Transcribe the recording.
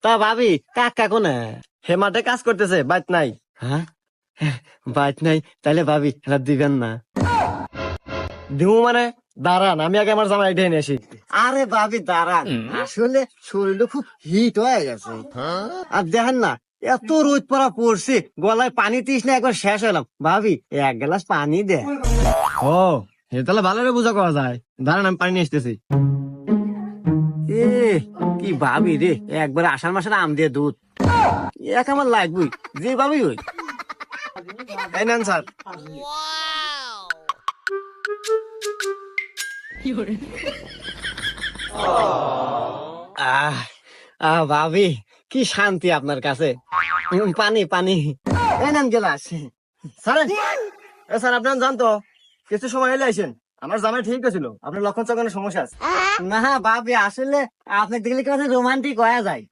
তা ভাবি কাকা কোনে? হে মাঠে কাজ করতেছে, বাইত নাই। হ্যাঁ, বাইক নাই, তাইলে ভাবি এটা দিবেন না? দিমু মানে? দাঁড়ান, আমি আগে আমার জামাই ডেনে আসি। আরে ভাবি দাঁড়ান, আসলে শরীরটা খুব হিট হয়ে গেছে। আর দেখেন না, এত রোদ পড়া পড়ছে, গলায় পানি তৃষ্ণা একবার শেষ হলাম। ভাবি এক গ্লাস পানি দে। ও, হে তাহলে ভালো করে বুঝা করা যায়। দাঁড়ান, আমি পানি নিয়ে আসতেছি। এ কি ভাবি রে, একবার আষাঢ় মাসের আম দিয়ে দুধ এক আমার লাগবেই, যে ভাবি ওই। এই নেন স্যার। আহ ভাবি কি শান্তি আপনার কাছে। পানি পানি, এই নেন গেলাস। স্যার, এ স্যার, আপনার জানতো কিছু সময় এলে আইসেন। আমার জামাই ঠিক ছিল, আপনার লক্ষণ চক্ষণের সমস্যা আছে। না ভাবি, আসলে আপনাকে দেখলে কেমন রোমান্টিক হয়ে যায়।